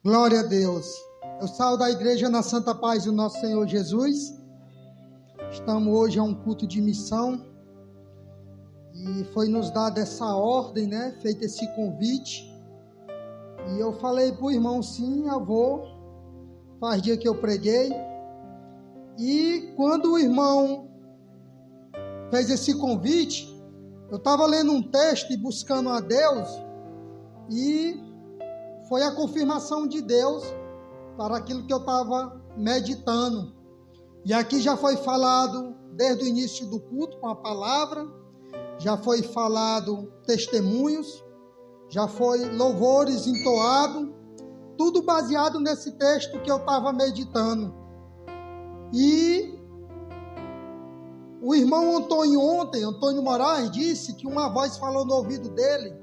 Glória a Deus. Eu saúdo a igreja na santa paz do nosso Senhor Jesus. Estamos hoje a um culto de missão e foi nos dada essa ordem, feito esse convite. E eu falei para o irmão, sim, eu vou. Faz dia que eu preguei. E quando o irmão fez esse convite, eu estava lendo um texto e buscando a Deus, e foi a confirmação de Deus para aquilo que eu estava meditando. E aqui já foi falado desde o início do culto com a palavra, já foi falado testemunhos, já foi louvores entoados, tudo baseado nesse texto que eu estava meditando. E o irmão Antônio Moraes, disse que uma voz falou no ouvido dele: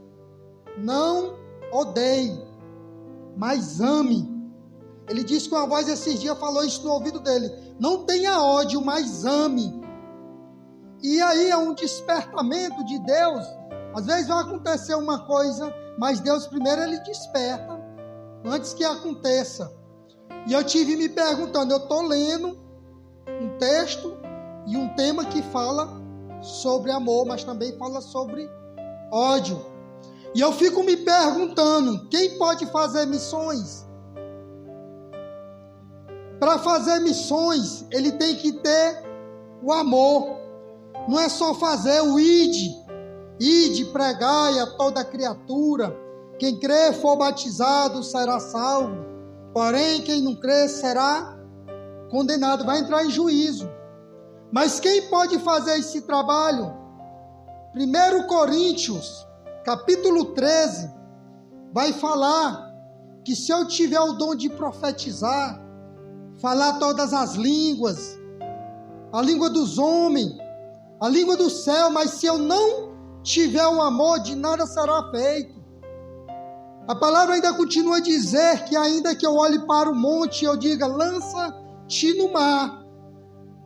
não odeie, mas ame. Ele disse que uma voz esses dias falou isso no ouvido dele: não tenha ódio, mas ame. E aí é um despertamento de Deus. Às vezes vai acontecer uma coisa, mas Deus primeiro ele desperta, antes que aconteça. E eu tive me perguntando, eu estou lendo um texto e um tema que fala sobre amor, mas também fala sobre ódio. E eu fico me perguntando, quem pode fazer missões? Para fazer missões, ele tem que ter o amor. Não é só fazer o ide, pregai a toda criatura. Quem crer for batizado será salvo. Porém, quem não crer será condenado, vai entrar em juízo. Mas quem pode fazer esse trabalho? 1 Coríntios, capítulo 13, vai falar que se eu tiver o dom de profetizar, falar todas as línguas, a língua dos homens, a língua do céu, mas se eu não tiver o amor, de nada será feito. A palavra ainda continua a dizer que ainda que eu olhe para o monte e eu diga, lança-te no mar,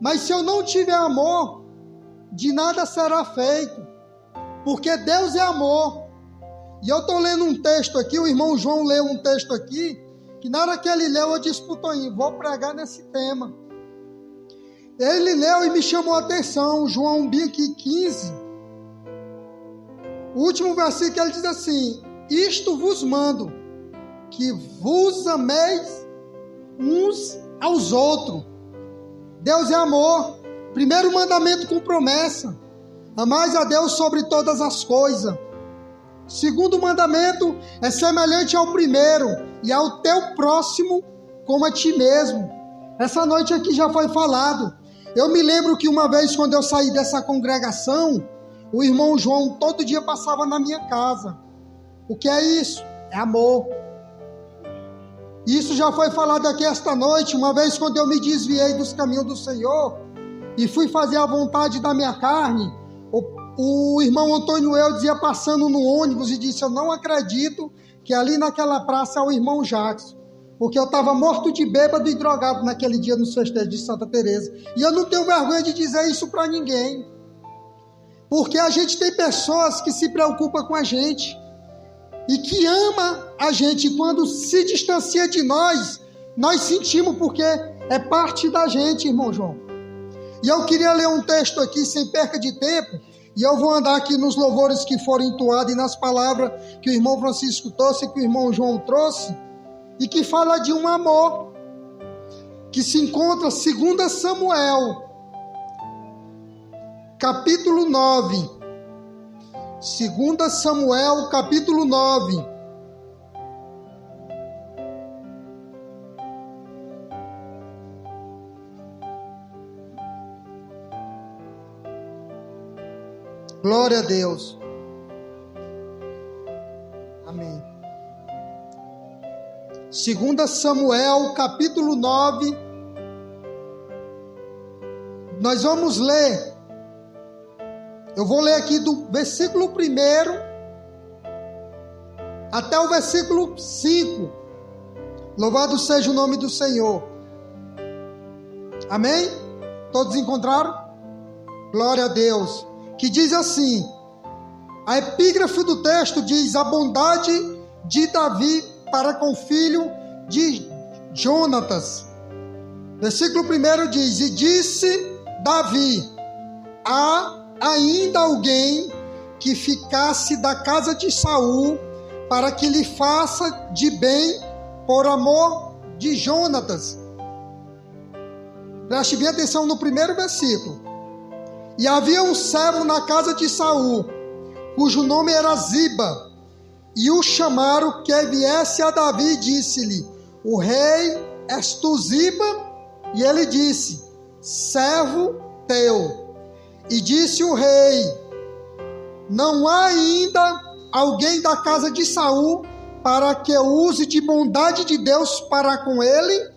mas se eu não tiver amor, de nada será feito, porque Deus é amor. E eu estou lendo um texto aqui, o irmão João leu um texto aqui, que na hora que ele leu, eu disse para o Toninho, vou pregar nesse tema. Ele leu e me chamou a atenção, João 15, o último versículo, ele diz assim, isto vos mando, que vos ameis uns aos outros. Deus é amor. Primeiro mandamento com promessa, amais a Deus sobre todas as coisas. Segundo mandamento é semelhante ao primeiro, e ao teu próximo como a ti mesmo. Essa noite aqui já foi falado. Eu me lembro que uma vez, quando eu saí dessa congregação, o irmão João todo dia passava na minha casa. O que é isso? É amor. Isso já foi falado aqui esta noite. Uma vez, quando eu me desviei dos caminhos do Senhor e fui fazer a vontade da minha carne, o irmão Antônio Eudes ia passando no ônibus e disse, eu não acredito que ali naquela praça é o irmão Jackson, porque eu estava morto de bêbado e drogado naquele dia no festejo de Santa Teresa. E eu não tenho vergonha de dizer isso para ninguém, porque a gente tem pessoas que se preocupam com a gente e que ama a gente. Quando se distancia de nós, nós sentimos, porque é parte da gente, irmão João. E eu queria ler um texto aqui sem perca de tempo, e eu vou andar aqui nos louvores que foram entoados e nas palavras que o irmão Francisco trouxe, que o irmão João trouxe, e que fala de um amor que se encontra 2 Samuel, capítulo 9. 2 Samuel, capítulo 9. Glória a Deus. Amém. 2 Samuel, capítulo 9. Nós vamos ler. Eu vou ler aqui do versículo 1 até o versículo 5. Louvado seja o nome do Senhor. Amém? Todos encontraram? Glória a Deus. Que diz assim, a epígrafe do texto diz, a bondade de Davi para com o filho de Jonatas. Versículo 1 diz: e disse Davi: há ainda alguém que ficasse da casa de Saul, para que lhe faça de bem por amor de Jonatas. Preste bem atenção no primeiro versículo. E havia um servo na casa de Saul, cujo nome era Ziba, e o chamaram que viesse a Davi, e disse-lhe: o rei és tu, Ziba? E ele disse: servo teu. E disse o rei: não há ainda alguém da casa de Saul para que eu use de bondade de Deus para com ele?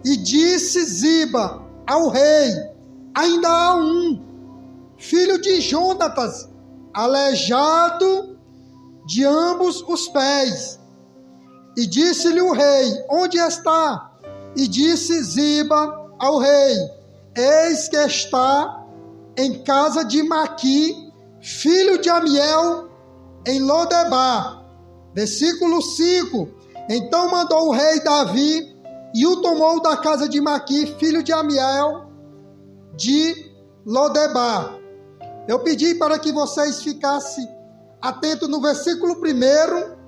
E disse Ziba ao rei: ainda há um, filho de Jonatas, aleijado de ambos os pés. E disse-lhe o rei: onde está? E disse Ziba ao rei: eis que está em casa de Maqui, filho de Amiel, em Lodebar. Versículo 5. Então mandou o rei Davi e o tomou da casa de Maqui, filho de Amiel, de Lodebar. Eu pedi para que vocês ficassem atentos no versículo 1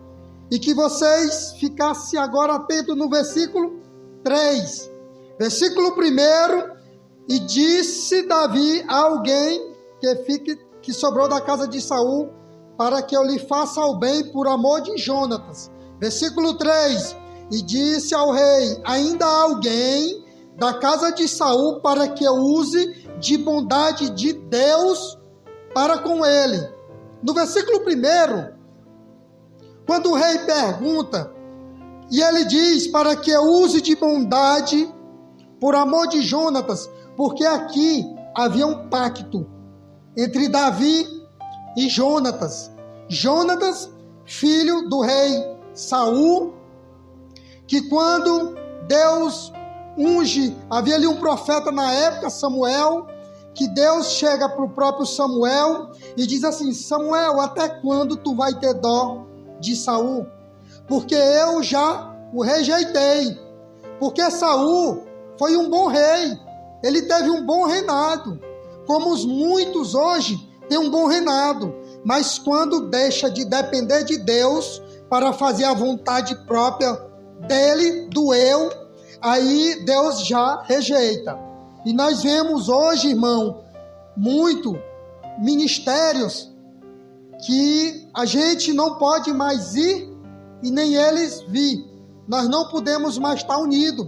e que vocês ficassem agora atentos no versículo 3. Versículo 1: e disse Davi a alguém que sobrou da casa de Saul, para que eu lhe faça o bem por amor de Jonatas. Versículo 3: e disse ao rei: ainda há alguém da casa de Saul para que eu use de bondade de Deus para com ele. No versículo 1, quando o rei pergunta, e ele diz para que eu use de bondade por amor de Jonatas, porque aqui havia um pacto entre Davi e Jonatas. Jonatas, filho do rei Saul, que quando Deus unge, havia ali um profeta na época, Samuel, que Deus chega para o próprio Samuel e diz assim: Samuel, até quando tu vai ter dó de Saul? Porque eu já o rejeitei. Porque Saul foi um bom rei, ele teve um bom reinado, como os muitos hoje têm um bom reinado, mas quando deixa de depender de Deus para fazer a vontade própria dele, do eu, aí Deus já rejeita. E nós vemos hoje, irmão, muito ministérios que a gente não pode mais ir e nem eles vir. Nós não podemos mais estar unidos,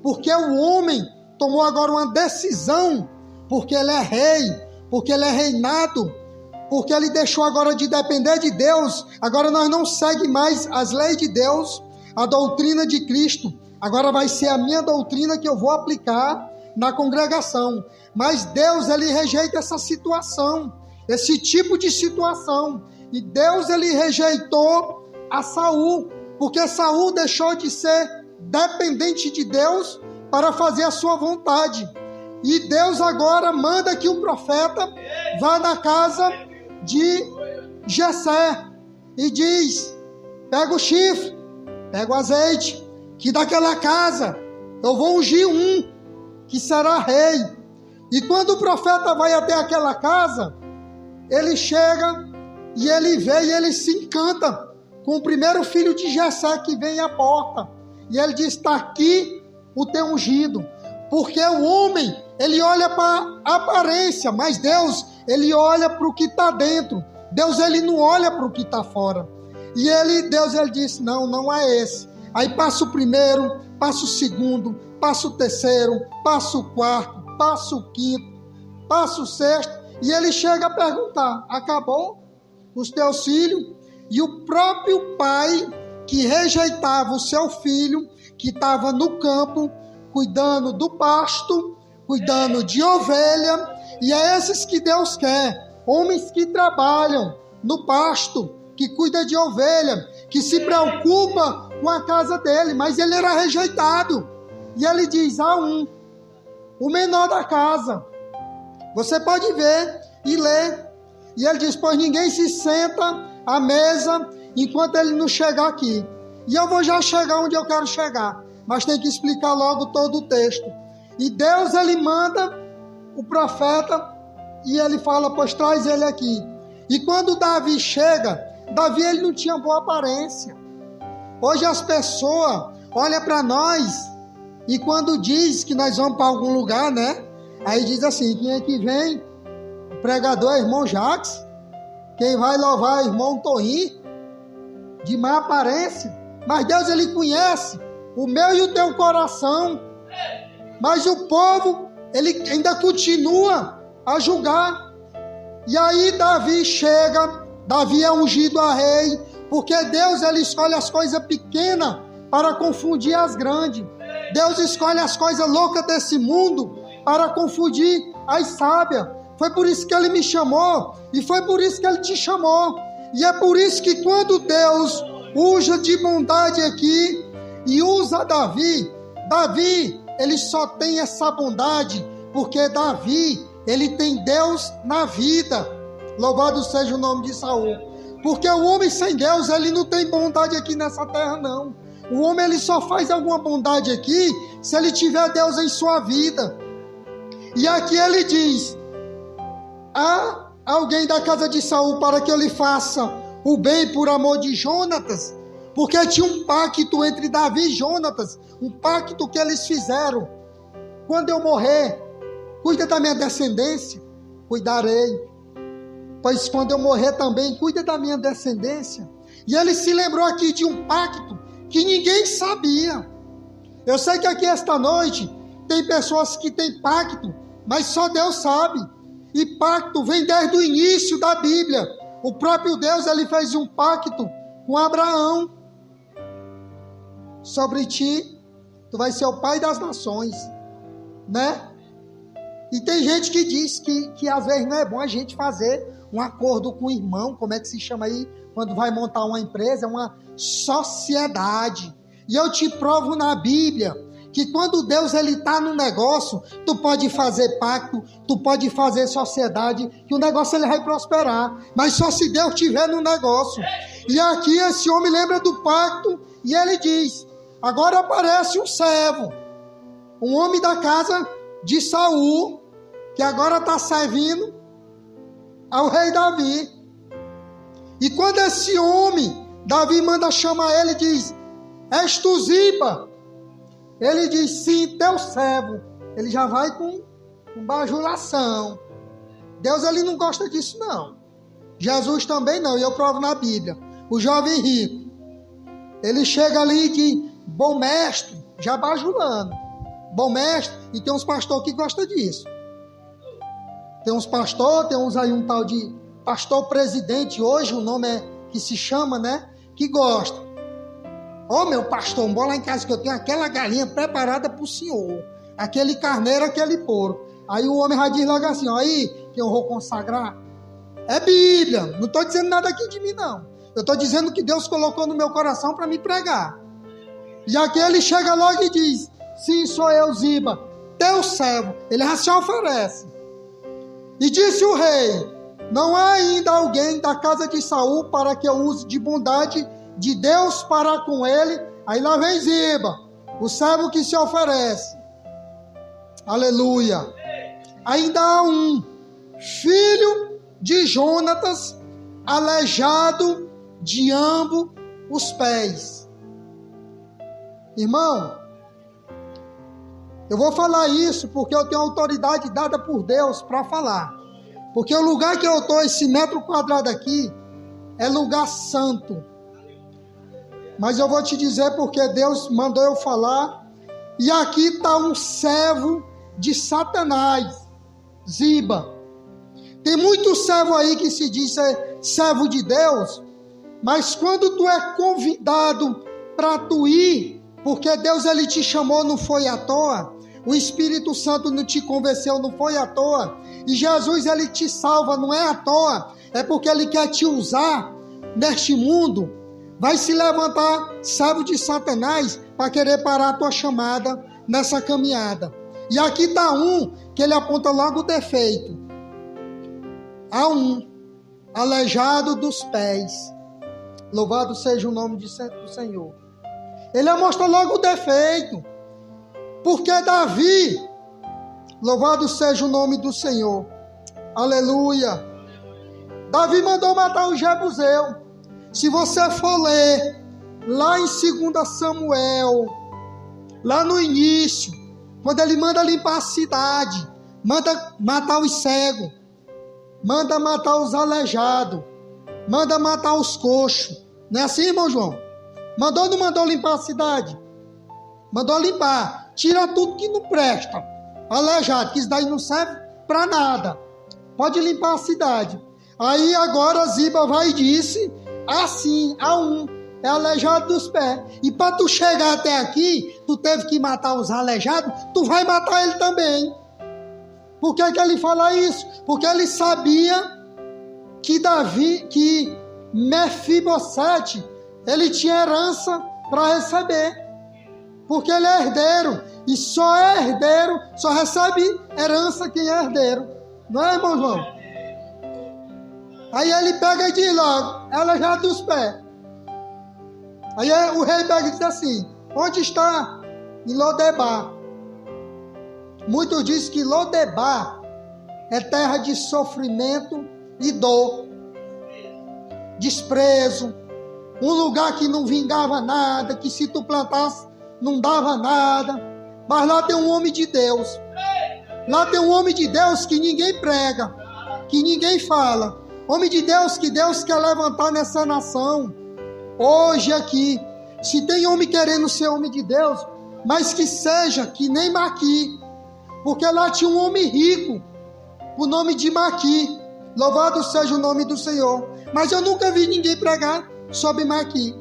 porque o homem tomou agora uma decisão, porque ele é rei, porque ele é reinado, porque ele deixou agora de depender de Deus. Agora nós não seguimos mais as leis de Deus, a doutrina de Cristo. Agora vai ser a minha doutrina que eu vou aplicar na congregação. Mas Deus, ele rejeita essa situação, esse tipo de situação. E Deus, ele rejeitou a Saul, porque Saul deixou de ser dependente de Deus para fazer a sua vontade. E Deus agora manda que o profeta vá na casa de Jessé e diz: pega o chifre, pega o azeite, que daquela casa eu vou ungir um que será rei. E quando o profeta vai até aquela casa, ele chega e ele vê e ele se encanta com o primeiro filho de Jessé que vem à porta. E ele diz: está aqui o teu ungido. Porque o homem, ele olha para a aparência, mas Deus, ele olha para o que está dentro. Deus, ele não olha para o que está fora. E Deus, ele disse: não, não é esse. Aí passa o primeiro, passa o segundo, passa o terceiro, passa o quarto, passa o quinto, passa o sexto, e ele chega a perguntar: acabou os teus filhos? E o próprio pai que rejeitava o seu filho, que estava no campo, cuidando do pasto, cuidando de ovelha, e é esses que Deus quer, homens que trabalham no pasto, que cuida de ovelha, que se preocupa com a casa dele, mas ele era rejeitado. E ele diz: há um, o menor da casa. Você pode ver e ler. E ele diz: pois ninguém se senta à mesa enquanto ele não chegar aqui. E eu vou já chegar onde eu quero chegar, mas tem que explicar logo todo o texto. E Deus, ele manda o profeta e ele fala, pois traz ele aqui. E quando Davi chega, Davi ele não tinha boa aparência. Hoje as pessoas olham para nós e quando diz que nós vamos para algum lugar, né? Aí diz assim, quem é que vem? O pregador é o irmão Jacques. Quem vai louvar é o irmão Toim, de má aparência. Mas Deus, ele conhece o meu e o teu coração. Mas o povo, ele ainda continua a julgar. E aí Davi chega, Davi é ungido a rei, porque Deus, ele escolhe as coisas pequenas para confundir as grandes. Deus escolhe as coisas loucas desse mundo para confundir as sábias. Foi por isso que ele me chamou, e foi por isso que ele te chamou. E é por isso que quando Deus usa de bondade aqui e usa Davi, ele só tem essa bondade porque Davi, ele tem Deus na vida. Louvado seja o nome de Saul. Porque o homem sem Deus, ele não tem bondade aqui nessa terra, não. O homem, ele só faz alguma bondade aqui se ele tiver Deus em sua vida. E aqui ele diz, há alguém da casa de Saul para que eu lhe faça o bem por amor de Jonatas? Porque tinha um pacto entre Davi e Jonatas, um pacto que eles fizeram. Quando eu morrer, cuida da minha descendência, cuidarei. Pois quando eu morrer também, cuida da minha descendência. E ele se lembrou aqui de um pacto que ninguém sabia. Eu sei que aqui esta noite tem pessoas que têm pacto, mas só Deus sabe. E pacto vem desde o início da Bíblia. O próprio Deus, ele fez um pacto com Abraão. Sobre ti, tu vai ser o pai das nações, né? E tem gente que diz que às vezes não é bom a gente fazer um acordo com o irmão, como é que se chama aí, quando vai montar uma empresa, uma sociedade. E eu te provo na Bíblia que quando Deus ele está no negócio, tu pode fazer pacto, tu pode fazer sociedade, que o negócio ele vai prosperar, mas só se Deus estiver no negócio. E aqui esse homem lembra do pacto e ele diz, agora aparece um servo, um homem da casa de Saul, que agora está servindo ao rei Davi. E quando esse homem, Davi manda chamar ele e diz, és tu Ziba? Ele diz, sim, teu servo. Ele já vai com bajulação. Deus, ele não gosta disso, não. Jesus também não, e eu provo na Bíblia. O jovem rico, ele chega ali de bom mestre, já bajulando. Bom mestre, e tem uns pastores que gostam disso. Tem uns pastores, tem uns aí um tal de pastor presidente, hoje o nome é que se chama, né? Que gosta. Ô meu pastor, bora lá em casa que eu tenho aquela galinha preparada para o senhor. Aquele carneiro, aquele porco. Aí o homem já diz logo assim, ó, aí que eu vou consagrar. É Bíblia, não estou dizendo nada aqui de mim não. Eu estou dizendo que Deus colocou no meu coração para me pregar. E aqui ele chega logo e diz, sim, sou eu, Ziba, teu servo. Ele já se oferece. E disse o rei, não há ainda alguém da casa de Saul para que eu use de bondade de Deus para com ele. Aí lá vem Ziba, o servo que se oferece. Aleluia. Ainda há um filho de Jonatas, aleijado de ambos os pés. Irmão, eu vou falar isso porque eu tenho autoridade dada por Deus para falar. Porque o lugar que eu estou, esse metro quadrado aqui, é lugar santo. Mas eu vou te dizer porque Deus mandou eu falar. E aqui está um servo de Satanás, Ziba. Tem muito servo aí que se diz ser servo de Deus. Mas quando tu é convidado para tu ir, porque Deus ele te chamou, não foi à toa. O Espírito Santo não te convenceu, não foi à toa. E Jesus ele te salva, não é à toa. É porque ele quer te usar neste mundo. Vai se levantar servo de Satanás para querer parar a tua chamada nessa caminhada. E aqui está um que ele aponta logo o defeito. Há um aleijado dos pés. Louvado seja o nome do Senhor. Ele ia mostrar logo o defeito. Porque Davi, louvado seja o nome do Senhor, aleluia, Davi mandou matar o Jebuseu. Se você for ler lá em 2 Samuel, lá no início, quando ele manda limpar a cidade, manda matar os cegos, manda matar os aleijados, manda matar os coxos. Não é assim, irmão João? Mandou ou não mandou limpar a cidade? Mandou limpar. Tira tudo que não presta. Aleijado, que isso daí não serve para nada. Pode limpar a cidade. Aí agora Ziba vai e disse assim, a um, é aleijado dos pés. E para tu chegar até aqui, tu teve que matar os aleijados, tu vai matar ele também. Por que ele fala isso? Porque ele sabia que Mefibosete, ele tinha herança para receber. Porque ele é herdeiro. E só é herdeiro, só recebe herança quem é herdeiro. Não é, irmão João? Aí ele pega e diz logo, é aleijado dos pés. Aí o rei pega e diz assim, onde está? Em Lodebar. Muitos dizem que Lodebar é terra de sofrimento e dor, desprezo, um lugar que não vingava nada, que se tu plantasse não dava nada. Mas lá tem um homem de Deus. Lá tem um homem de Deus que ninguém prega, que ninguém fala. Homem de Deus que Deus quer levantar nessa nação. Hoje aqui, se tem homem querendo ser homem de Deus, mas que seja que nem Maqui. Porque lá tinha um homem rico, o nome de Maqui. Louvado seja o nome do Senhor. Mas eu nunca vi ninguém pregar sobre Maqui.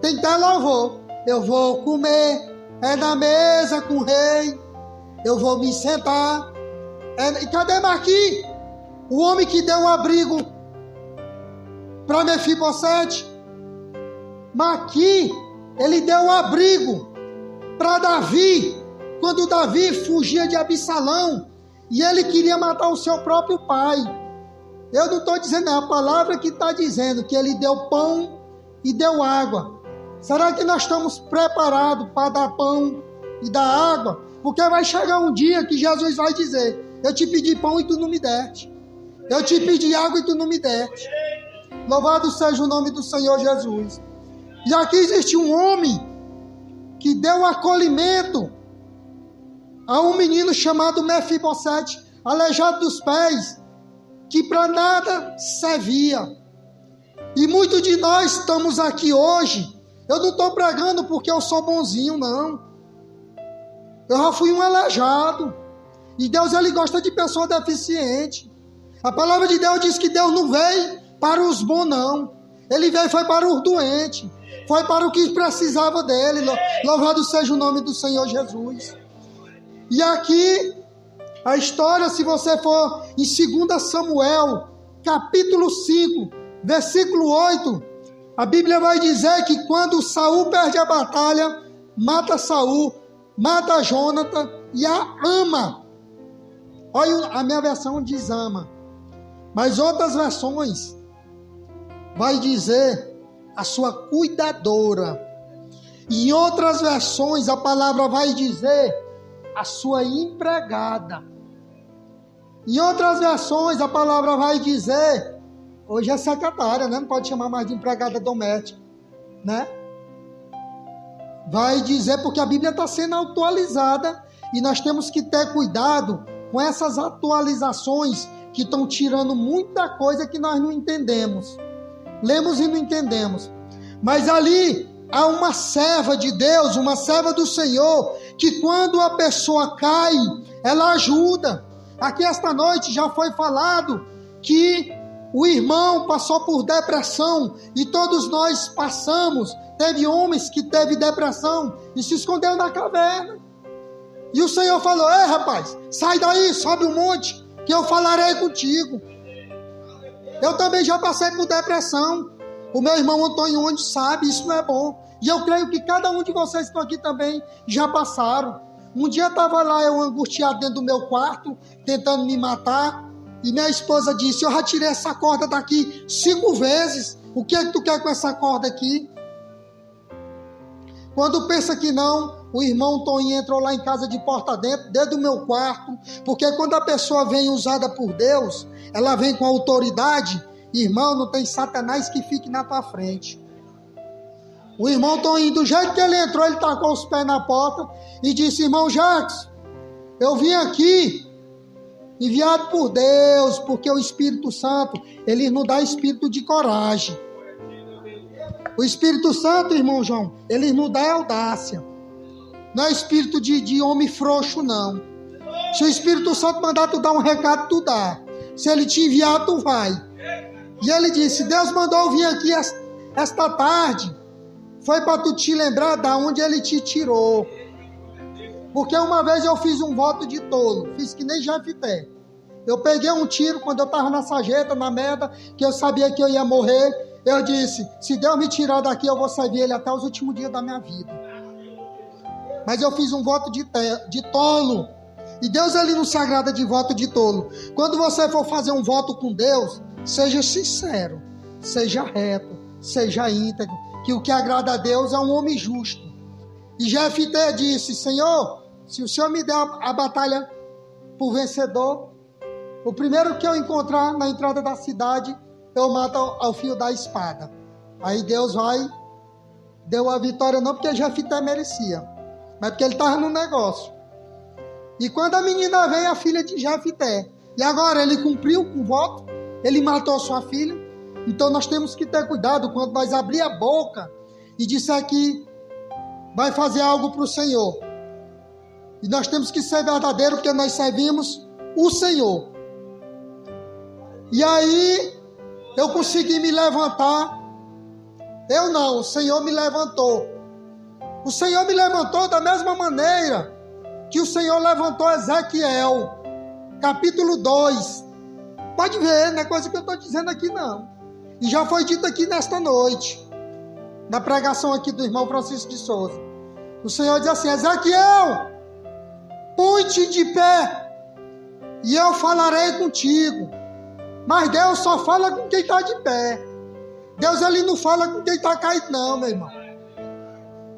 Tem até louvor. Eu vou comer, é na mesa com o rei. Eu vou me sentar. E cadê Maqui? O homem que deu um abrigo para Mefibosete. Maqui, ele deu um abrigo para Davi, quando Davi fugia de Absalão, e ele queria matar o seu próprio pai. Eu não estou dizendo, é a palavra que está dizendo, que ele deu pão e deu água. Será que nós estamos preparados para dar pão e dar água? Porque vai chegar um dia que Jesus vai dizer, eu te pedi pão e tu não me deste. Eu te pedi água e tu não me deste. Louvado seja o nome do Senhor Jesus. E aqui existe um homem que deu acolhimento a um menino chamado Mefibosete, aleijado dos pés, que para nada servia. E muitos de nós estamos aqui hoje. Eu não estou pregando porque eu sou bonzinho, não. Eu já fui um aleijado. E Deus, ele gosta de pessoa deficiente. A palavra de Deus diz que Deus não veio para os bons, não. Ele veio foi para os doentes. Foi para o que precisava dele. Louvado seja o nome do Senhor Jesus. E aqui, a história, se você for em 2 Samuel, capítulo 5, versículo 8, a Bíblia vai dizer que quando Saul perde a batalha, mata Saul, mata Jonathan e a ama. Olha, a minha versão diz ama. Mas outras versões vai dizer a sua cuidadora. Em outras versões a palavra vai dizer a sua empregada. Em outras versões a palavra vai dizer, hoje é secretária, né? Não pode chamar mais de empregada doméstica, né? Vai dizer, porque a Bíblia está sendo atualizada e nós temos que ter cuidado com essas atualizações que estão tirando muita coisa que nós não entendemos. Lemos e não entendemos. Mas ali há uma serva de Deus, uma serva do Senhor, que quando a pessoa cai, ela ajuda. Aqui esta noite já foi falado que o irmão passou por depressão e todos nós passamos. Teve homens que teve depressão e se escondeu na caverna. E o Senhor falou, ei rapaz, sai daí, sobe um monte, que eu falarei contigo. Eu também já passei por depressão. O meu irmão Antônio onde sabe, isso não é bom. E eu creio que cada um de vocês que estão aqui também já passaram. Um dia estava lá eu angustiado dentro do meu quarto, tentando me matar. E minha esposa disse, eu já tirei essa corda daqui 5 vezes. O que é que tu quer com essa corda aqui? Quando pensa que não, o irmão Toninho entrou lá em casa de porta dentro do meu quarto, porque quando a pessoa vem usada por Deus, ela vem com autoridade. Irmão, não tem Satanás que fique na tua frente. O irmão Toninho, do jeito que ele entrou, ele tacou os pés na porta e disse: irmão Jacques, eu vim aqui enviado por Deus, porque o Espírito Santo, ele nos dá espírito de coragem. O Espírito Santo, irmão João, ele nos dá audácia. Não é espírito de homem frouxo, não. Se o Espírito Santo mandar tu dar um recado, tu dá. Se ele te enviar, tu vai. E ele disse: Deus mandou eu vir aqui esta tarde. Foi para tu te lembrar de onde ele te tirou. Porque uma vez eu fiz um voto de tolo. Fiz que nem Jefité. Eu peguei um tiro quando eu estava na sarjeta, na merda, que eu sabia que eu ia morrer. Eu disse: se Deus me tirar daqui, eu vou servir ele até os últimos dias da minha vida. Mas eu fiz um voto de tolo. E Deus, ele não se agrada de voto de tolo. Quando você for fazer um voto com Deus, seja sincero, seja reto, seja íntegro, que o que agrada a Deus é um homem justo. E Jefité disse: Senhor, se o Senhor me der a batalha por vencedor, o primeiro que eu encontrar na entrada da cidade, eu mato ao fio da espada. Aí Deus deu a vitória, não porque Jefité merecia, mas porque ele estava no negócio. E quando a menina veio, a filha de Jefité, e agora ele cumpriu com o voto, ele matou sua filha. Então nós temos que ter cuidado quando nós abrir a boca e disser que vai fazer algo para o Senhor. E nós temos que ser verdadeiros, porque nós servimos o Senhor. E aí eu consegui me levantar. Eu não, o Senhor me levantou. O Senhor me levantou da mesma maneira que o Senhor levantou Ezequiel, capítulo 2. Pode ver, não é coisa que eu estou dizendo aqui não. E já foi dito aqui nesta noite, na pregação aqui do irmão Francisco de Souza. O Senhor diz assim: Ezequiel, põe-te de pé e eu falarei contigo. Mas Deus só fala com quem está de pé. Deus, ele não fala com quem está caído não, meu irmão.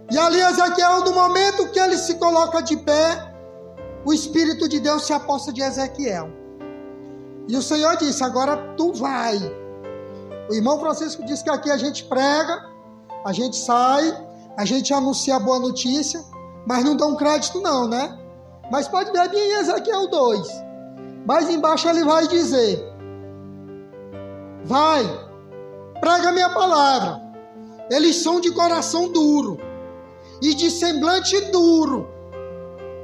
E ali Ezequiel, no momento que ele se coloca de pé, o Espírito de Deus se aposta de Ezequiel. E o Senhor disse: agora tu vai. O irmão Francisco disse que aqui a gente prega, a gente sai, a gente anuncia a boa notícia, mas não dá um crédito não, né? Mas pode ver bem em Ezequiel 2. Mais embaixo ele vai dizer: vai, prega a minha palavra. Eles são de coração duro e de semblante duro,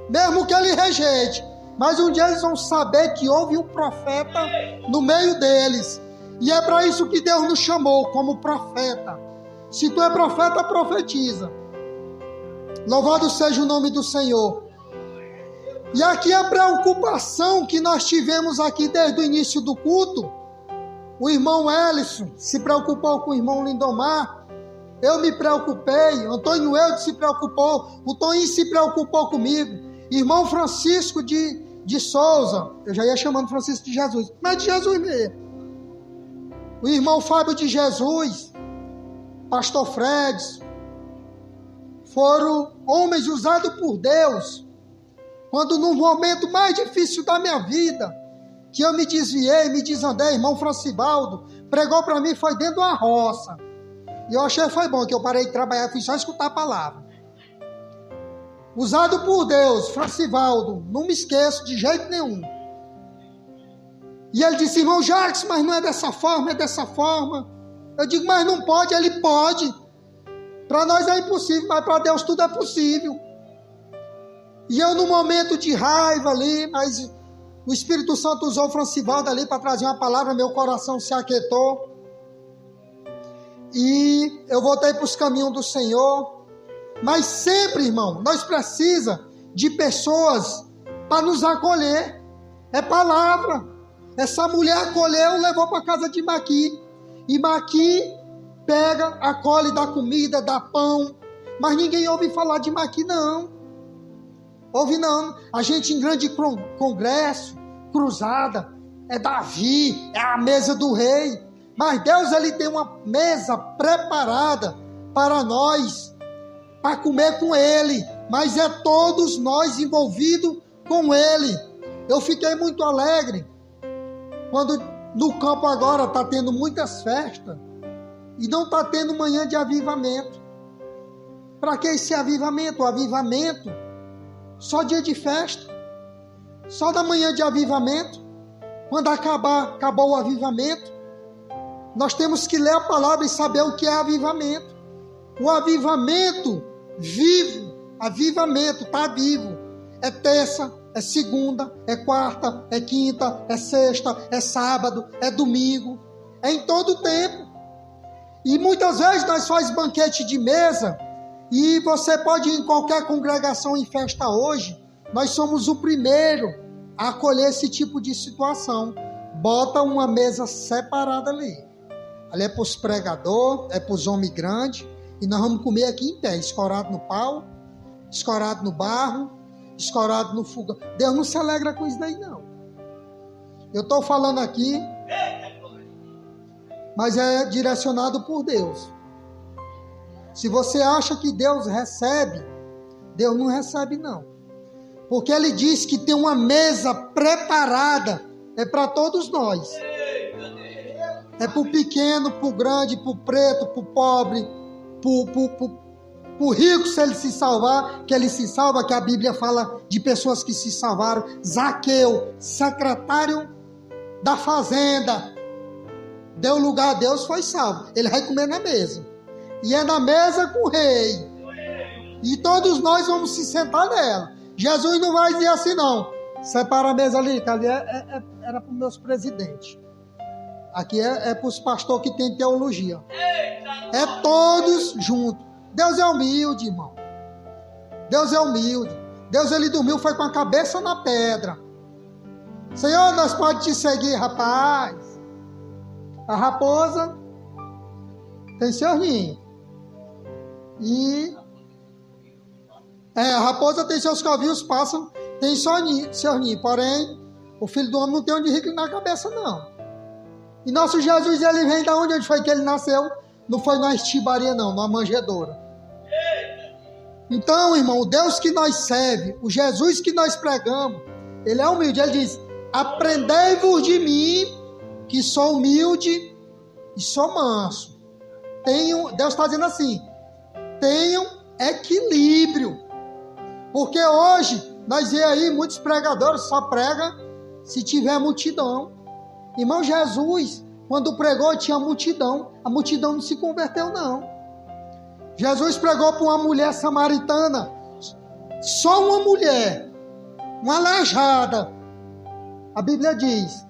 mesmo que ele rejeite. Mas um dia eles vão saber que houve um profeta no meio deles. E é para isso que Deus nos chamou como profeta. Se tu é profeta, profetiza. Louvado seja o nome do Senhor. E aqui a preocupação que nós tivemos aqui desde o início do culto. O irmão Ellison se preocupou com o irmão Lindomar. Eu me preocupei. Antônio Eudes se preocupou. O Toninho se preocupou comigo. Irmão Francisco de Souza. Eu já ia chamando Francisco de Jesus. Mas de Jesus mesmo. O irmão Fábio de Jesus. Pastor Fred. Foram homens usados por Deus. Quando no momento mais difícil da minha vida, que eu me desviei, me desandei, irmão Francibaldo pregou para mim, foi dentro de uma roça. E eu achei que foi bom, que eu parei de trabalhar, fui só escutar a palavra. Usado por Deus, Francibaldo, não me esqueço de jeito nenhum. E ele disse: irmão Jacques, mas não é dessa forma, é dessa forma. Eu digo: mas não pode. Ele pode. Para nós é impossível, mas para Deus tudo é possível. E eu, no momento de raiva ali, mas o Espírito Santo usou o Francibaldo ali para trazer uma palavra, meu coração se aquietou. E eu voltei para os caminhos do Senhor. Mas sempre, irmão, nós precisamos de pessoas para nos acolher. É palavra. Essa mulher acolheu, levou para a casa de Maqui. E Maqui pega, acolhe, dá comida, dá pão. Mas ninguém ouve falar de Maqui, não. Ouve não. A gente em grande congresso, cruzada, é Davi, é a mesa do rei. Mas Deus, ele tem uma mesa preparada para nós. para comer com Ele, mas é todos nós envolvidos com Ele. Eu fiquei muito alegre quando no campo agora está tendo muitas festas e não está tendo manhã de avivamento. Para que esse avivamento? O avivamento só dia de festa, só da manhã de avivamento. Quando acabou o avivamento, nós temos que ler a palavra e saber o que é avivamento. O avivamento vivo, avivamento, está vivo. É terça, é segunda, é quarta, é quinta, é sexta, é sábado, é domingo. É em todo o tempo. E muitas vezes nós fazemos banquete de mesa, e você pode ir em qualquer congregação em festa hoje, nós somos o primeiro a acolher esse tipo de situação. Bota uma mesa separada ali. Ali é para os pregadores, é para os homens grandes, e nós vamos comer aqui em pé, escorado no pau, escorado no barro, escorado no fogão. Deus não se alegra com isso daí, não. Eu estou falando aqui, mas é direcionado por Deus. Se você acha que Deus recebe, Deus não recebe, não. Porque Ele diz que tem uma mesa preparada, é para todos nós. É para o pequeno, para o grande, para o preto, para o pobre, para o rico, se ele se salvar, que ele se salva, que a Bíblia fala de pessoas que se salvaram. Zaqueu, secretário da fazenda, deu lugar a Deus, foi salvo. Ele vai comer na mesa. E é na mesa com o rei. E todos nós vamos se sentar nela. Jesus não vai dizer assim, não. Separa a mesa ali, que ali era para os meus presidentes. Aqui é para os pastores que têm teologia. É todos juntos. Deus é humilde, irmão. Deus é humilde. Deus, ele dormiu, foi com a cabeça na pedra. Senhor, nós podemos te seguir, rapaz. A raposa tem seu ninho. A raposa tem seus covinhos, pássaros tem seu ninho. Porém, o filho do homem não tem onde reclinar a cabeça, não. E nosso Jesus, ele vem da onde foi que ele nasceu? Não foi na estibaria, não, na manjedoura. Então, irmão, o Deus que nós serve, o Jesus que nós pregamos, ele é humilde. Ele diz: aprendei-vos de mim, que sou humilde e sou manso. Deus está dizendo assim: tenham equilíbrio. Porque hoje, nós vemos aí muitos pregadores só pregam se tiver multidão. Irmão, Jesus, quando pregou, tinha multidão. A multidão não se converteu, não. Jesus pregou para uma mulher samaritana. Só uma mulher, uma aleijada. A Bíblia diz.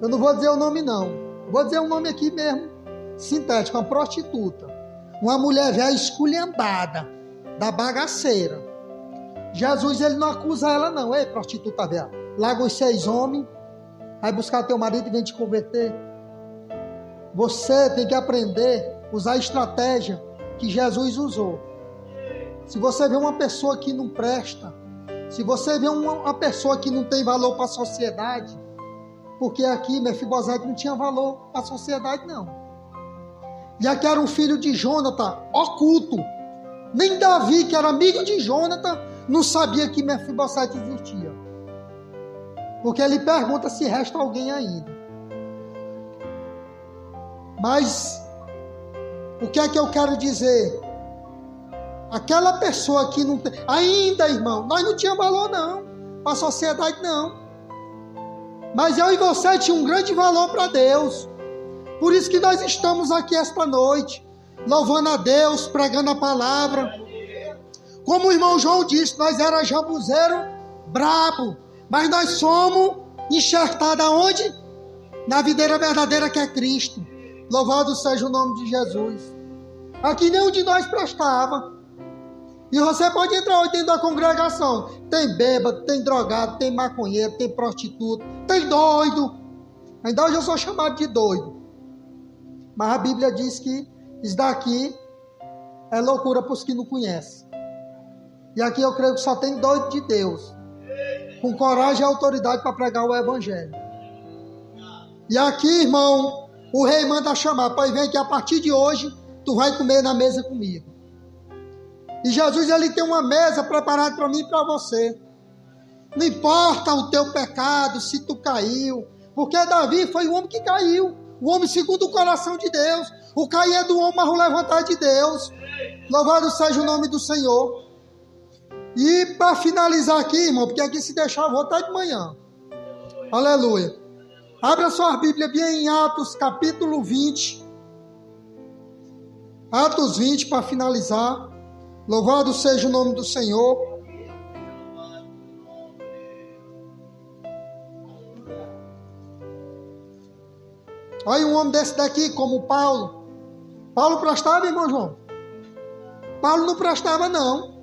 Eu não vou dizer o nome, não. Vou dizer um nome aqui mesmo, sintético, uma prostituta. Uma mulher velha esculhambada, da bagaceira. Jesus, ele não acusa ela, não. Ei, prostituta velha, larga os 6 homens, vai buscar teu marido e vem te converter. Você tem que aprender a usar a estratégia que Jesus usou. Se você vê uma pessoa que não presta, se você vê uma pessoa que não tem valor para a sociedade, porque aqui Mefibosete não tinha valor para a sociedade, não. E aqui era um filho de Jônatan, oculto. Nem Davi, que era amigo de Jônatan, não sabia que Mefibosete existia. Porque ele pergunta se resta alguém ainda. Mas, o que é que eu quero dizer? Aquela pessoa que não tem... Ainda, irmão, nós não tínhamos valor, não. Para a sociedade, não. Mas eu e você tinha um grande valor para Deus. Por isso que nós estamos aqui esta noite, louvando a Deus, pregando a palavra. Como o irmão João disse, nós éramos jambuzeiro brabo, mas nós somos enxertados aonde? Na videira verdadeira que é Cristo. Louvado seja o nome de Jesus. Aqui nenhum de nós prestava. E você pode entrar hoje dentro da congregação. Tem bêbado, tem drogado, tem maconheiro, tem prostituto, tem doido. Ainda hoje eu sou chamado de doido. Mas a Bíblia diz que isso daqui é loucura para os que não conhecem. E aqui eu creio que só tem doido de Deus, com coragem e autoridade para pregar o Evangelho. E aqui, irmão, o rei manda chamar: pois vem que a partir de hoje tu vai comer na mesa comigo. E Jesus, ele tem uma mesa preparada para mim e para você. Não importa o teu pecado, se tu caiu, porque Davi foi o homem que caiu, o homem segundo o coração de Deus. O cair é do homem, mas o levantar é de Deus. Louvado seja o nome do Senhor. E para finalizar aqui, irmão, porque aqui se deixar eu vou até de manhã. Aleluia. Abra sua Bíblia bem em Atos capítulo 20. Atos 20 para finalizar. Louvado seja o nome do Senhor. Olha um homem desse daqui, como Paulo. Paulo prestava, irmão João? Paulo não prestava, não.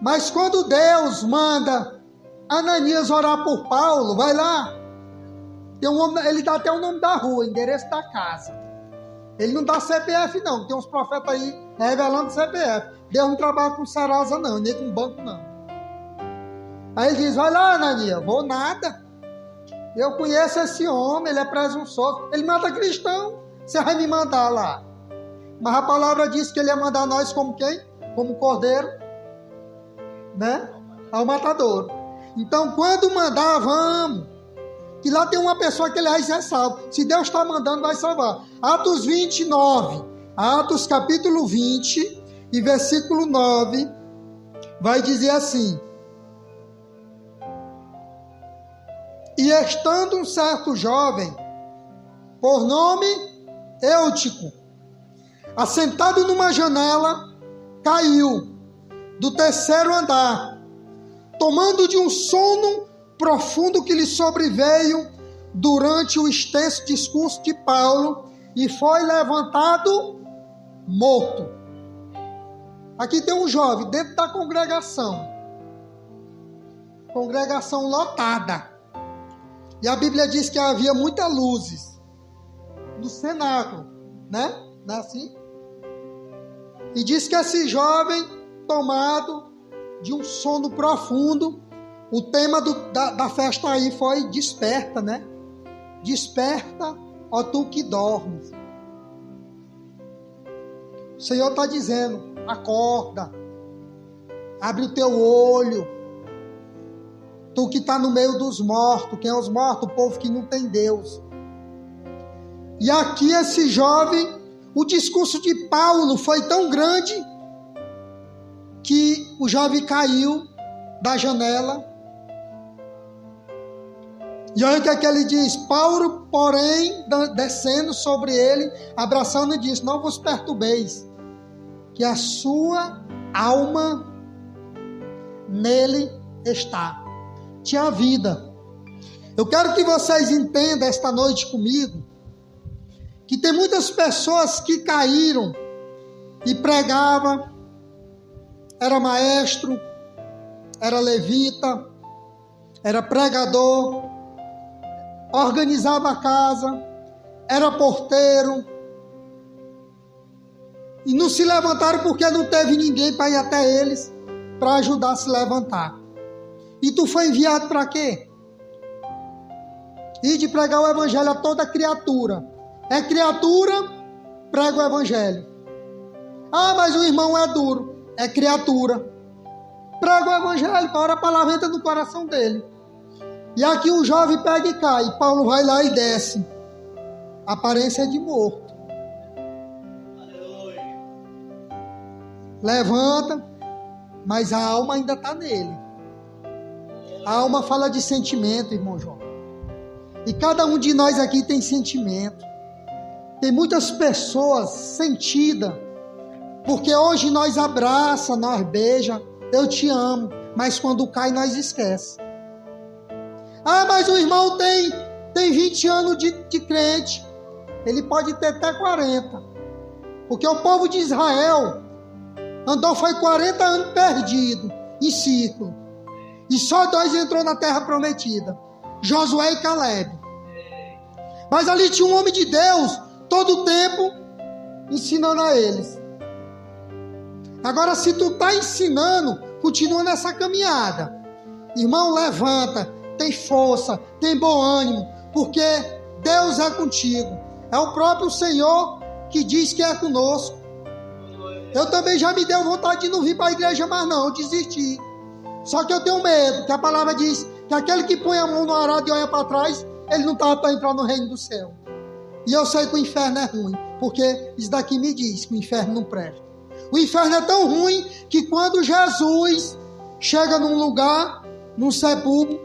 Mas quando Deus manda Ananias orar por Paulo, vai lá. Tem um homem, ele dá até o nome da rua, endereço da casa. Ele não dá CPF, não. Tem uns profetas aí revelando CPF. Deus não trabalha com Serasa, não, nem com banco, não. Aí ele diz, vai lá, Ananias. Vou nada. Eu conheço esse homem, ele é presunçoso. Ele mata cristão. Você vai me mandar lá. Mas a palavra diz que ele ia mandar nós como quem? Como cordeiro, né? Ao matador. Então, quando mandar, vamos. Que lá tem uma pessoa que ele vai ser salvo. Se Deus está mandando, vai salvar. Atos 29. Atos capítulo 20 e versículo 9. Vai dizer assim. E estando um certo jovem, por nome Eutico, assentado numa janela, caiu do terceiro andar, tomando de um sono profundo que lhe sobreveio durante o extenso discurso de Paulo, e foi levantado morto. Aqui tem um jovem dentro da congregação lotada. E a Bíblia diz que havia muitas luzes no cenáculo, né? Não é assim? E diz que esse jovem, tomado de um sono profundo, o tema da festa aí foi desperta, né? Desperta, ó tu que dormes. O Senhor está dizendo, acorda, abre o teu olho. Tu que está no meio dos mortos. Quem é os mortos? O povo que não tem Deus. E aqui esse jovem, o discurso de Paulo foi tão grande que o jovem caiu da janela. E olha o que ele diz. Paulo, porém, descendo sobre ele, abraçando, disse, não vos perturbeis, que a sua alma nele está. Tinha vida. Eu quero que vocês entendam esta noite comigo que tem muitas pessoas que caíram e pregavam, era maestro, era levita, era pregador, organizava a casa, era porteiro, e não se levantaram porque não teve ninguém para ir até eles para ajudar a se levantar. E tu foi enviado para quê? E de pregar o evangelho a toda criatura. É criatura, prega o evangelho. Ah, mas o irmão é duro. É criatura. Prega o evangelho, ora a palavra entra no coração dele. E aqui o jovem pega e cai. Paulo vai lá e desce. Aparência de morto. Levanta, mas a alma ainda está nele. A alma fala de sentimento, irmão João. E cada um de nós aqui tem sentimento. Tem muitas pessoas sentidas. Porque hoje nós abraça, nós beija, eu te amo. Mas quando cai, nós esquece. Ah, mas o irmão tem 20 anos de crente. Ele pode ter até 40. Porque o povo de Israel andou foi 40 anos perdido, em círculo. E só 2 entrou na terra prometida. Josué e Caleb. Mas ali tinha um homem de Deus, todo o tempo, ensinando a eles. Agora, se tu está ensinando, continua nessa caminhada. Irmão, levanta, tem força, tem bom ânimo, porque Deus é contigo. É o próprio Senhor que diz que é conosco. Eu também já me deu vontade de não vir para a igreja mais não, eu desisti. Só que eu tenho medo, que a palavra diz que aquele que põe a mão no arado e olha para trás, ele não está para entrar no reino do céu. E eu sei que o inferno é ruim, porque isso daqui me diz que o inferno não presta. O inferno é tão ruim que quando Jesus chega num lugar, num sepulcro,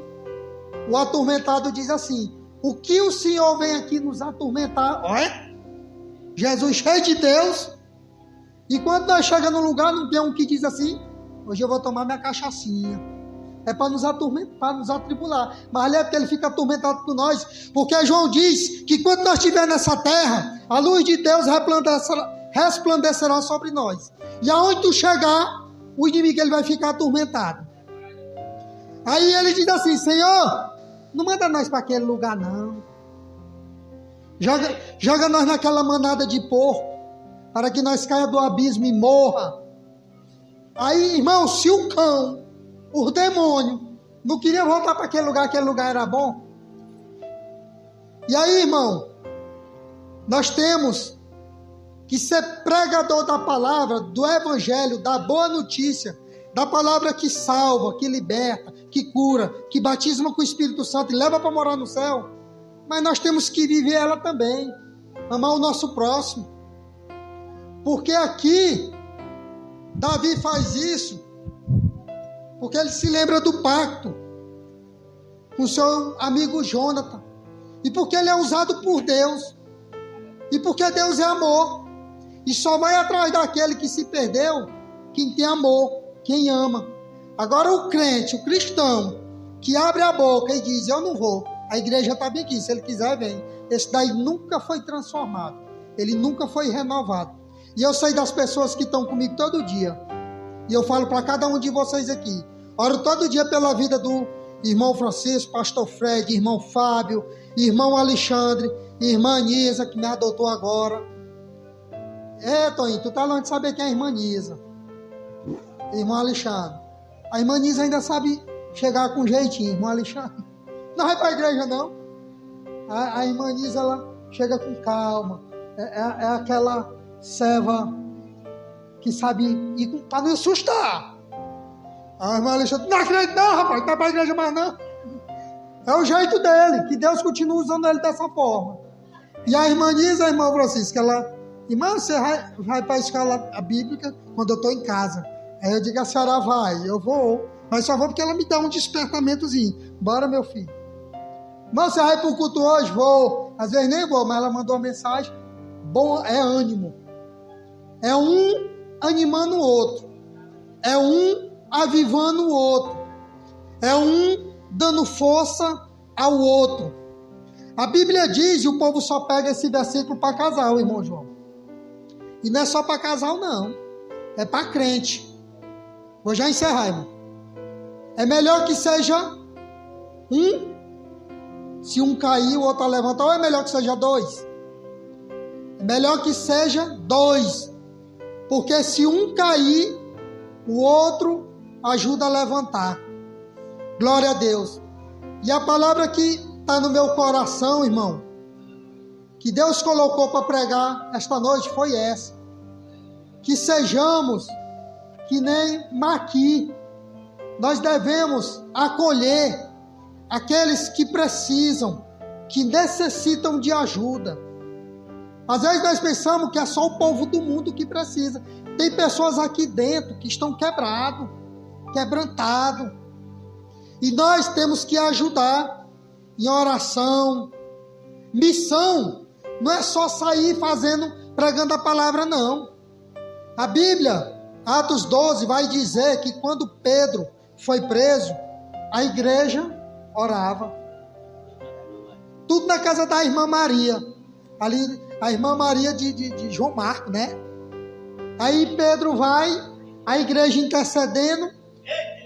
o atormentado diz assim: o que o Senhor vem aqui nos atormentar? Olha, Jesus cheio de Deus. E quando nós chegamos num lugar, não tem um que diz assim: hoje eu vou tomar minha cachaçinha. É para nos atormentar, para nos atribular. Mas ali é porque ele fica atormentado por nós. Porque João diz que quando nós estivermos nessa terra, a luz de Deus resplandecerá sobre nós. E aonde tu chegar, o inimigo ele vai ficar atormentado. Aí ele diz assim: Senhor, não manda nós para aquele lugar não. Joga nós naquela manada de porco, para que nós caia do abismo e morra. Aí, irmão, se o cão, o demônio, não queria voltar para aquele lugar era bom. E aí, irmão, nós temos que ser pregador da palavra, do evangelho, da boa notícia, da palavra que salva, que liberta, que cura, que batisma com o Espírito Santo e leva para morar no céu. Mas nós temos que viver ela também, amar o nosso próximo. Porque aqui, Davi faz isso, porque ele se lembra do pacto com seu amigo Jonathan, e porque ele é usado por Deus, e porque Deus é amor, e só vai atrás daquele que se perdeu, quem tem amor, quem ama. Agora o crente, o cristão, que abre a boca e diz: eu não vou, a igreja está bem aqui, se ele quiser vem. Esse daí nunca foi transformado, ele nunca foi renovado. E eu sei das pessoas que estão comigo todo dia, e eu falo para cada um de vocês aqui, oro todo dia pela vida do irmão Francisco, pastor Fred, irmão Fábio, irmão Alexandre, irmã Nisa, que me adotou agora. Toninho, tu tá longe de saber quem é a irmã Nisa. Irmão Alexandre. A irmã Nisa ainda sabe chegar com jeitinho, irmão Alexandre. Não vai para a igreja, não. A irmã Nisa, ela chega com calma. É aquela serva que sabe ir para não assustar. A irmã Alexandre: não acredito não, rapaz, não vai para a igreja mais não. É o jeito dele, que Deus continua usando ele dessa forma. E a irmã Nisa, a irmã Francisca, ela: irmã, você vai para a escola bíblica quando eu estou em casa? Aí eu digo: a senhora vai? Eu vou, mas só vou porque ela me dá um despertamentozinho. Bora, meu filho. Irmão, você vai para o culto hoje? Vou. Às vezes nem vou, mas ela mandou uma mensagem boa, é ânimo. É um animando o outro. É um avivando o outro. É um dando força ao outro. A Bíblia diz, e o povo só pega esse versículo para casal, irmão João. E não é só para casal, não. É para crente. Vou já encerrar, irmão. É melhor que seja um, se um cair, o outro levantar, ou é melhor que seja dois? É melhor que seja dois. Porque se um cair, o outro ajuda a levantar. Glória a Deus. E a palavra que está no meu coração, irmão, que Deus colocou para pregar esta noite foi essa: que sejamos que nem Maqui. Nós devemos acolher aqueles que precisam, que necessitam de ajuda. Às vezes nós pensamos que é só o povo do mundo que precisa. Tem pessoas aqui dentro que estão quebrados, quebrantados. E nós temos que ajudar em oração. Missão não é só sair pregando a palavra, não. A Bíblia, Atos 12, vai dizer que quando Pedro foi preso, a igreja orava. Tudo na casa da irmã Maria. Ali, a irmã Maria de João Marco, né? Aí Pedro vai, a igreja intercedendo,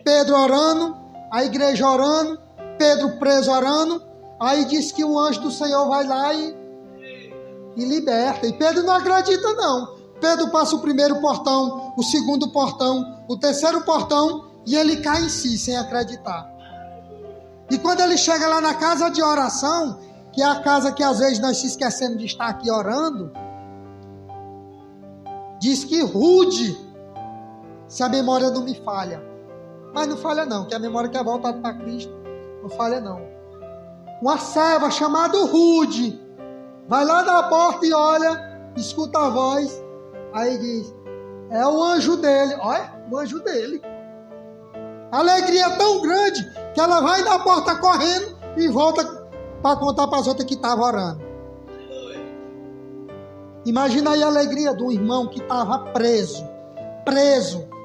Pedro orando, a igreja orando, Pedro preso orando. Aí diz que o anjo do Senhor vai lá e liberta. E Pedro não acredita, não. Pedro passa o primeiro portão, o segundo portão, o terceiro portão, e ele cai em si, sem acreditar. E quando ele chega lá na casa de oração, que é a casa que às vezes nós se esquecemos de estar aqui orando, diz que Rude, se a memória não me falha, mas não falha não, que a memória que é voltada para Cristo, não falha não. Uma serva chamada Rude, vai lá na porta e olha, escuta a voz, aí diz, é o anjo dele, olha, o anjo dele. A alegria é tão grande que ela vai na porta correndo e volta para contar para as outras que estavam orando. Imagina aí a alegria de um irmão que estava preso.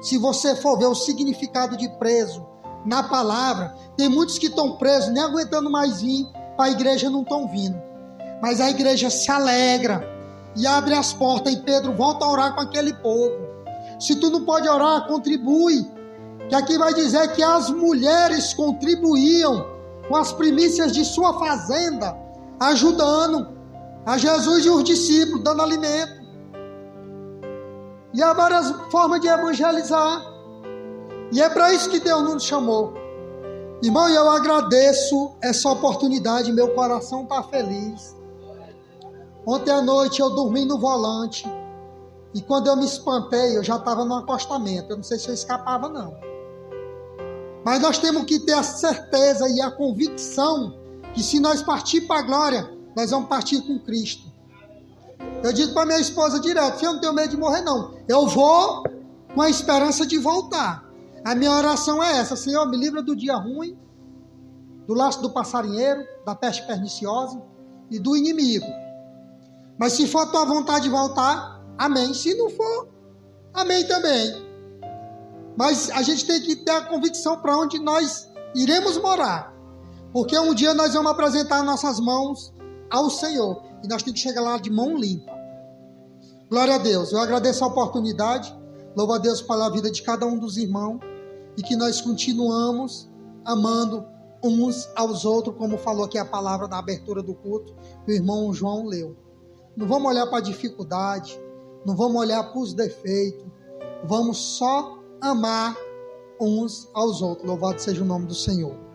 Se você for ver o significado de preso na palavra, tem muitos que estão presos, nem aguentando mais vir para a igreja, não estão vindo. Mas a igreja se alegra e abre as portas e Pedro volta a orar com aquele povo. Se tu não pode orar, contribui. Que aqui vai dizer que as mulheres contribuíam com as primícias de sua fazenda, ajudando a Jesus e os discípulos, dando alimento. E há várias formas de evangelizar. E é para isso que Deus nos chamou. Irmão, eu agradeço essa oportunidade, meu coração está feliz. Ontem à noite eu dormi no volante. E quando eu me espantei, eu já estava no acostamento. Eu não sei se eu escapava, não. Mas nós temos que ter a certeza e a convicção que se nós partir para a glória, nós vamos partir com Cristo. Eu digo para minha esposa direto, eu não tenho medo de morrer não. Eu vou com a esperança de voltar. A minha oração é essa, Senhor, me livra do dia ruim, do laço do passarinheiro, da peste perniciosa e do inimigo. Mas se for a tua vontade de voltar, amém. Se não for, amém também. Mas a gente tem que ter a convicção para onde nós iremos morar. Porque um dia nós vamos apresentar nossas mãos ao Senhor. E nós temos que chegar lá de mão limpa. Glória a Deus. Eu agradeço a oportunidade. Louvo a Deus pela vida de cada um dos irmãos. E que nós continuamos amando uns aos outros, como falou aqui a palavra na abertura do culto, que o irmão João leu. Não vamos olhar para a dificuldade. Não vamos olhar para os defeitos. Vamos só amar uns aos outros. Louvado seja o nome do Senhor.